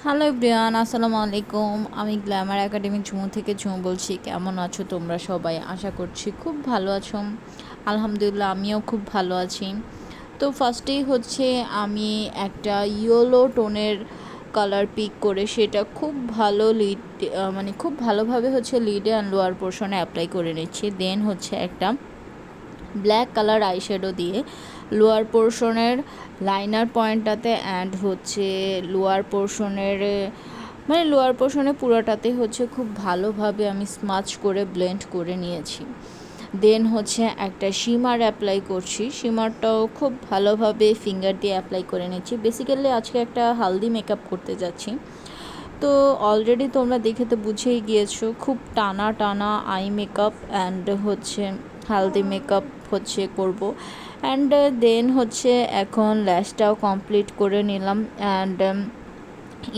Hello everyone, আসসালামু আলাইকুম। আমি গ্ল্যামার একাডেমি ঝুমু থেকে ঝুমু বলছি। কেমন আছো তোমরা সবাই? আশা করছি খুব ভালো আছো। আলহামদুলিল্লাহ, আমিও খুব ভালো আছি। তো ফার্স্টেই হচ্ছে আমি একটা ইয়েলো টোনের কালার পিক করে সেটা খুব ভালো খুব ভালোভাবে হচ্ছে লিডে অ্যান্ড লোয়ার পোর্শনে অ্যাপ্লাই করে নিচ্ছি। দেন হচ্ছে একটা ব্ল্যাক কালার আইশ্যাডো দিয়ে লোয়ার পোর্শনের লাইনার পয়েন্টটাতে অ্যান্ড হচ্ছে লোয়ার পোর্শনে পুরোটাতে হচ্ছে খুব ভালোভাবে আমি স্মাচ করে ব্লেন্ড করে নিয়েছি। দেন হচ্ছে একটা শিমার অ্যাপ্লাই করছি। শিমারটাও খুব ভালোভাবে ফিঙ্গার দিয়ে অ্যাপ্লাই করে নিচ্ছি। বেসিক্যালি আজকে একটা হালদি মেকআপ করতে যাচ্ছি। তো অলরেডি তোমরা দেখে তো বুঝেই গিয়েছো, খুব টানা টানা আই মেকআপ অ্যান্ড হচ্ছে হালদি মেকআপ হচ্ছে করব। অ্যান্ড দেন হচ্ছে এখন ল্যাশটাও কমপ্লিট করে নিলাম অ্যান্ড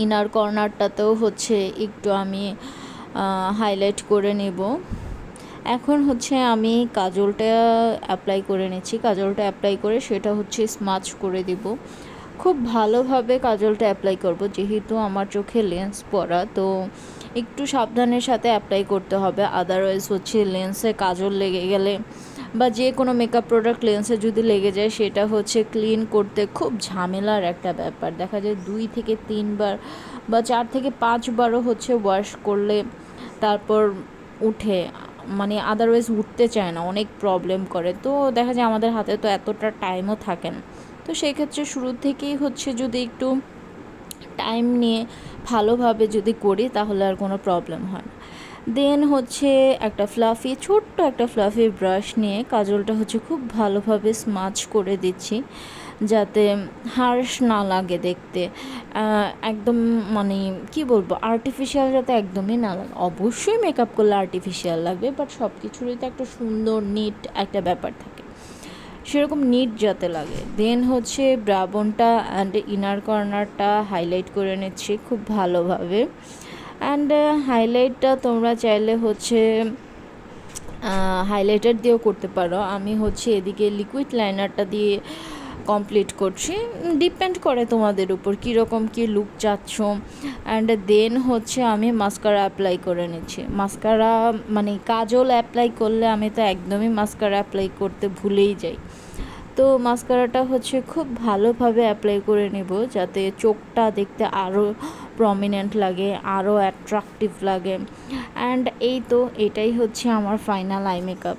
ইনার কর্নারটাতেও হচ্ছে একটু আমি হাইলাইট করে নেব। এখন হচ্ছে আমি কাজলটা অ্যাপ্লাই করে নিচ্ছি। কাজলটা অ্যাপ্লাই করে সেটা হচ্ছে স্মাচ করে দিব। খুব ভালোভাবে কাজলটা অ্যাপ্লাই করব, যেহেতু আমার চোখে লেন্স পরা, তো একটু সাবধানের সাথে অ্যাপ্লাই করতে হবে। আদারওয়াইজ হচ্ছে লেন্সে কাজল লেগে গেলে বা যে কোনো মেকআপ প্রোডাক্ট লেন্সে যদি লেগে যায় সেটা হচ্ছে ক্লিন করতে খুব ঝামেলার একটা ব্যাপার। দেখা যায় 2 থেকে 3 বার বা 4 থেকে 5 বারও হচ্ছে ওয়াশ করলে তারপর উঠে, আদারওয়াইজ উঠতে চায় না, অনেক প্রবলেম করে। তো দেখা যায় আমাদের হাতে তো এতটা টাইমও থাকে না। তো সেই ক্ষেত্রে শুরু থেকেই হচ্ছে যদি একটু টাইম নিয়ে ভালোভাবে যদি করি তাহলে আর কোনো প্রবলেম হয় না। দেন হচ্ছে ছোট্ট একটা ফ্লাফি ব্রাশ নিয়ে কাজলটা হচ্ছে খুব ভালোভাবে স্মাচ করে দিচ্ছি, যাতে হার্শ না লাগে দেখতে। একদম কি বলবো, আর্টিফিশিয়াল যাতে একদমই না লাগে। অবশ্যই মেকআপ করলে আর্টিফিশিয়াল লাগবে, বাট সব কিছুরই তো একটা সুন্দর নিট একটা ব্যাপার থাকে, সেরকম নিট যাতে লাগে। দেন হচ্ছে ব্রাবনটা অ্যান্ড ইনার কর্নারটা হাইলাইট করে নিচ্ছি খুব ভালোভাবে। অ্যান্ড হাইলাইটটা তোমরা চাইলে হচ্ছে হাইলাইটার দিয়েও করতে পারো। আমি হচ্ছে এদিকে লিকুইড লাইনারটা দিয়ে কমপ্লিট করছি। ডিপেন্ড করে তোমাদের উপর কীরকম কী লুক চাচ্ছ। অ্যান্ড দেন হচ্ছে আমি মাস্কারা অ্যাপ্লাই করে নিচ্ছি। কাজল অ্যাপ্লাই করলে আমি তো একদমই মাস্কারা অ্যাপ্লাই করতে ভুলেই যাই। তো মাস্কারাটা হচ্ছে খুব ভালোভাবে অ্যাপ্লাই করে নেব, যাতে চোখটা দেখতে আরও প্রমিনেন্ট লাগে, আরও অ্যাট্রাকটিভ লাগে। অ্যান্ড এটাই হচ্ছে আমার ফাইনাল আই মেকআপ।